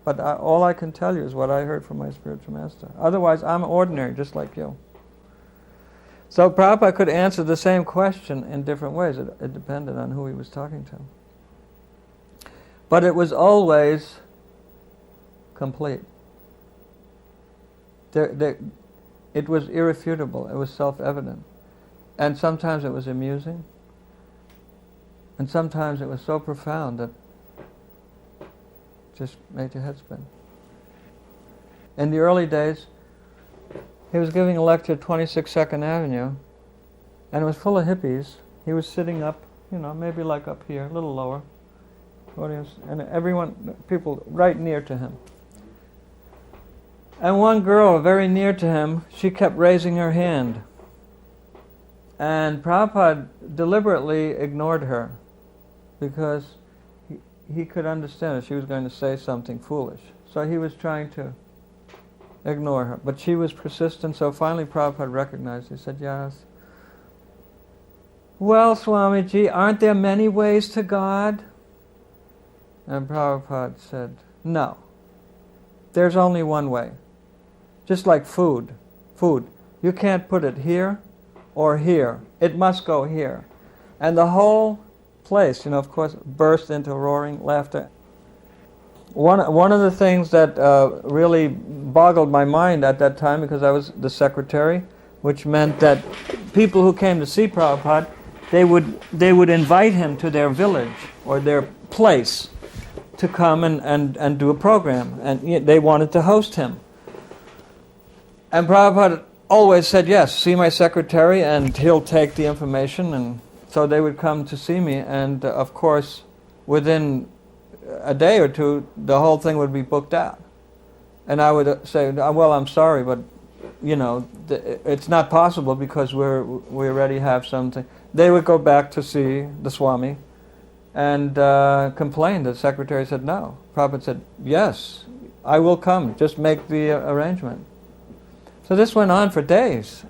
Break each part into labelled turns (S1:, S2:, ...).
S1: But all I can tell you is what I heard from my spiritual master. Otherwise, I'm ordinary, just like you. So Prabhupada could answer the same question in different ways. It depended on who he was talking to. But it was always complete. It was irrefutable. It was self-evident. And sometimes it was amusing. And sometimes it was so profound that it just made your head spin. In the early days, he was giving a lecture at 26th Avenue, and it was full of hippies. He was sitting up, maybe like up here, a little lower, audience, and people right near to him. And one girl very near to him, she kept raising her hand. And Prabhupada deliberately ignored her because he could understand that she was going to say something foolish. So he was trying to ignore her. But she was persistent, so finally Prabhupada recognized. He said, yes. Well, Swamiji, aren't there many ways to God? And Prabhupada said, no. There's only one way. Just like food. You can't put it here or here. It must go here. And the whole place, of course, burst into roaring laughter. One of the things that really boggled my mind at that time, because I was the secretary, which meant that people who came to see Prabhupada, they would invite him to their village or their place to come and do a program. And they wanted to host him. And Prabhupada always said, yes, see my secretary and he'll take the information. And so they would come to see me, and of course, within a day or two, the whole thing would be booked out. And I would say, well, I'm sorry, but, it's not possible because we already have something. They would go back to see the Swami and complain. The secretary said, no. Prabhupada said, yes, I will come, just make the arrangement. So this went on for days.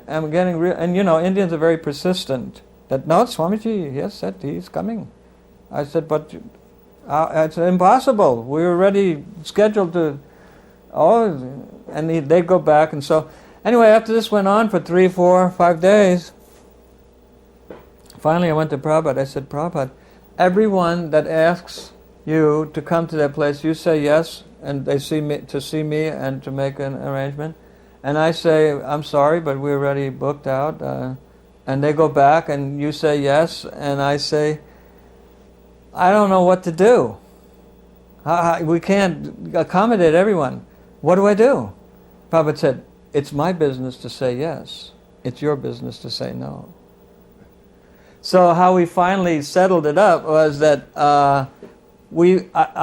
S1: I'm getting real, and Indians are very persistent. That, no, Swamiji, yes, said he's coming. I said, but it's impossible. We were already scheduled to, and they'd go back. And so, anyway, after this went on for 3, 4, 5 days, finally I went to Prabhupada. I said, Prabhupada, everyone that asks you to come to their place, you say yes, and they see me and to make an arrangement. And I say, I'm sorry, but we're already booked out. And they go back, and you say yes, and I say, I don't know what to do. We can't accommodate everyone. What do I do? Prabhupada said, it's my business to say yes. It's your business to say no. So how we finally settled it up was that I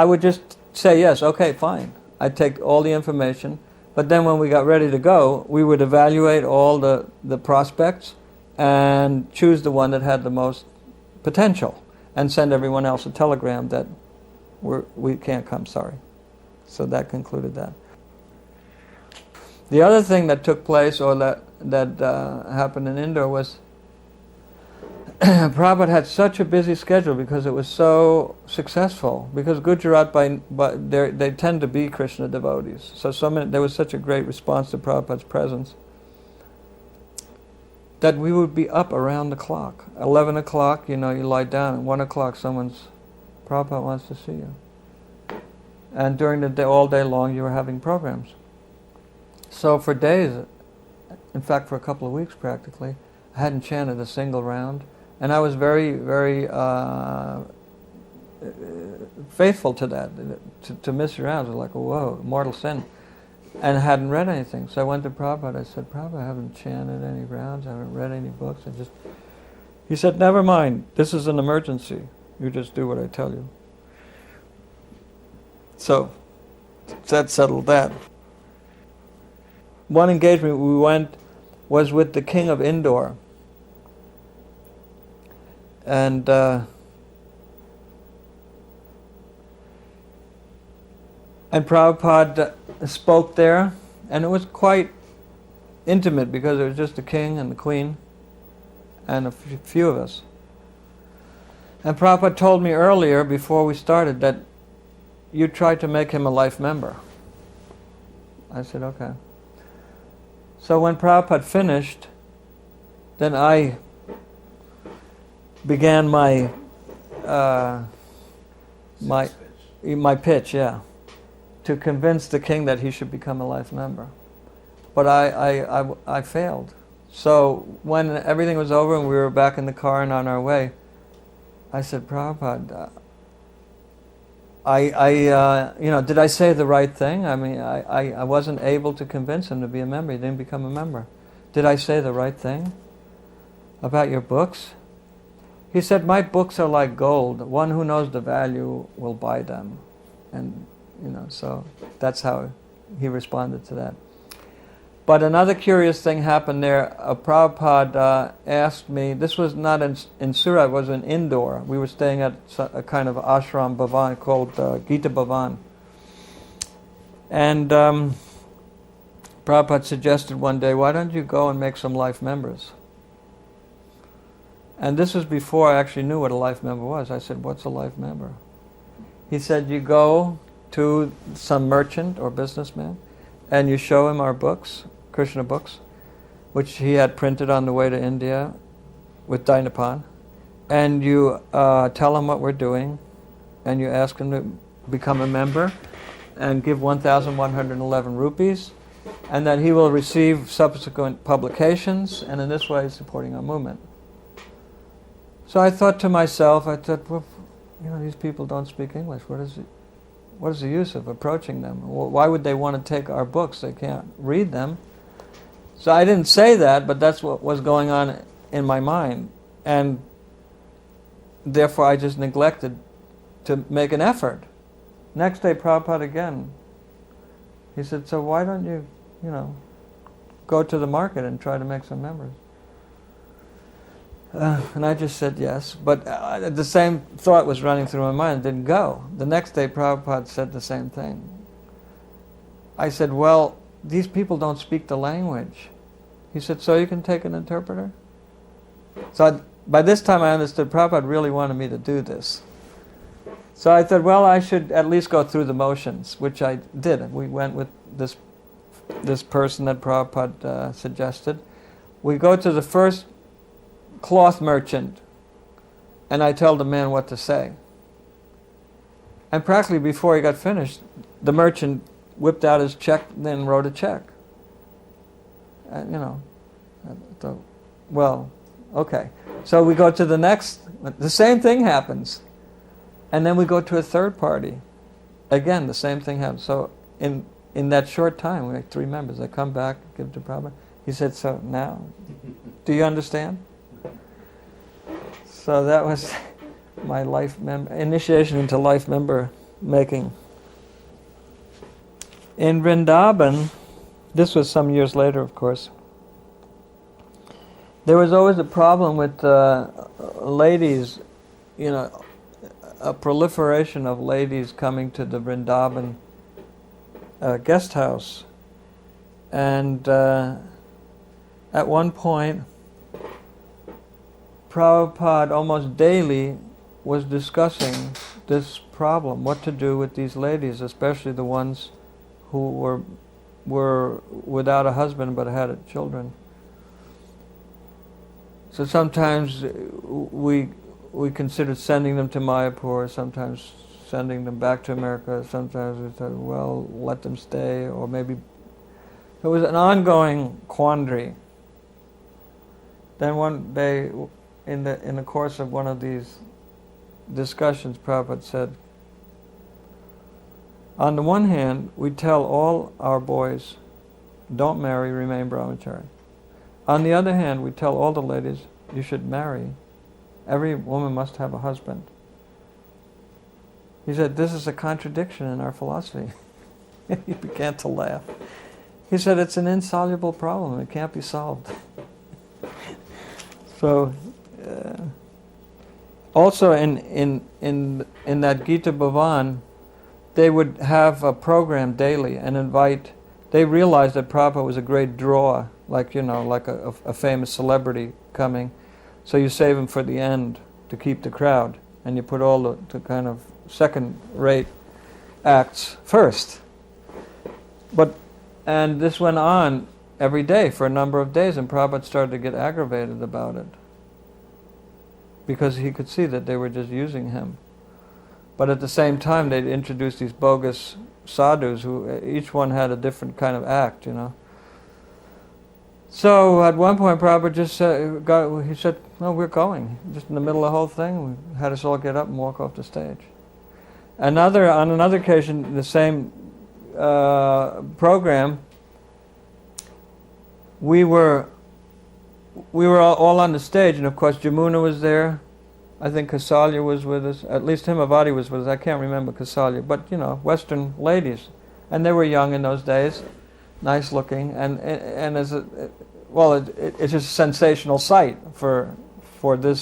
S1: would just say yes, okay, fine. I'd take all the information. But then when we got ready to go, we would evaluate all the prospects and choose the one that had the most potential and send everyone else a telegram that we can't come, sorry. So that concluded that. The other thing that took place, or that happened in Indore, was Prabhupada had such a busy schedule because it was so successful. Because Gujarat, they tend to be Krishna devotees. So there was such a great response to Prabhupada's presence that we would be up around the clock. 11 o'clock, you lie down, and 1 o'clock Prabhupada wants to see you. And during the day, all day long, you were having programs. So for days, in fact for a couple of weeks practically, I hadn't chanted a single round. And I was very, very faithful to that. To miss rounds was like, whoa, mortal sin. And I hadn't read anything. So I went to Prabhupada. I said, Prabhupada, I haven't chanted any rounds. I haven't read any books. He said, never mind. This is an emergency. You just do what I tell you. So that settled that. One engagement we went was with the king of Indore. And Prabhupada spoke there, and it was quite intimate because it was just the king and the queen and a few of us. And Prabhupada told me earlier, before we started, that you try to make him a life member. I said, okay. So when Prabhupada finished, then I began my pitch, yeah, to convince the king that he should become a life member. But I failed. So when everything was over and we were back in the car and on our way, I said, Prabhupada, did I say the right thing? I mean, I wasn't able to convince him to be a member. He didn't become a member. Did I say the right thing about your books? He said, my books are like gold. One who knows the value will buy them. And, so that's how he responded to that. But another curious thing happened there. Prabhupada asked me, this was not in Surat, it was in Indore. We were staying at a kind of ashram bhavan called Gita Bhavan. And Prabhupada suggested one day, why don't you go and make some life members? And this was before I actually knew what a life member was. I said, what's a life member? He said, you go to some merchant or businessman and you show him our books, Krishna books, which he had printed on the way to India with Dinapan, and you tell him what we're doing, and you ask him to become a member and give 1,111 rupees, and that he will receive subsequent publications, and in this way supporting our movement. So I thought to myself, well, these people don't speak English. What is the use of approaching them? Why would they want to take our books? They can't read them. So I didn't say that, but that's what was going on in my mind. And therefore I just neglected to make an effort. Next day, Prabhupada again, he said, so why don't you, go to the market and try to make some members? And I just said yes, but the same thought was running through my mind, didn't go. The next day, Prabhupada said the same thing. I said, well, these people don't speak the language. He said, so you can take an interpreter? So by this time I understood Prabhupada really wanted me to do this. So I said, well, I should at least go through the motions, which I did. We went with this person that Prabhupada suggested. We go to the first cloth merchant, and I tell the man what to say. And practically before he got finished, the merchant whipped out his check, then wrote a check. And, I thought, well, okay. So we go to the next, the same thing happens. And then we go to a third party. Again, the same thing happens. So in that short time, we had 3 members. I come back, give to Prabhupada. He said, so now, do you understand? So that was my initiation into life member making. In Vrindavan, this was some years later, of course, there was always a problem with ladies, a proliferation of ladies coming to the Vrindavan guest house. And at one point, Prabhupada almost daily was discussing this problem, what to do with these ladies, especially the ones who were without a husband but had children. So sometimes we considered sending them to Mayapur, sometimes sending them back to America, sometimes we said, well, let them stay, or maybe... It was an ongoing quandary. Then one day, in the course of one of these discussions, Prabhupada said, on the one hand, we tell all our boys, don't marry, remain brahmachari. On the other hand, we tell all the ladies, you should marry. Every woman must have a husband. He said, this is a contradiction in our philosophy. He began to laugh. He said, it's an insoluble problem. It can't be solved. So, also in that Gita Bhavan, they would have a program daily and invite. They realized that Prabhupada was a great draw, like a famous celebrity coming. So you save him for the end to keep the crowd, and you put all the kind of second-rate acts first. And this went on every day for a number of days, and Prabhupada started to get aggravated about it, because he could see that they were just using him. But at the same time, they'd introduced these bogus sadhus who each one had a different kind of act, So at one point, Prabhupada just said, he said, "No, we're going." Just in the middle of the whole thing, we had us all get up and walk off the stage. On another occasion, the same program, we were all on the stage, and of course Jamuna was there. I think Kausalya was with us. At least Himavati was with us. I can't remember Kausalya, but Western ladies, and they were young in those days, nice looking, and it's just a sensational sight for this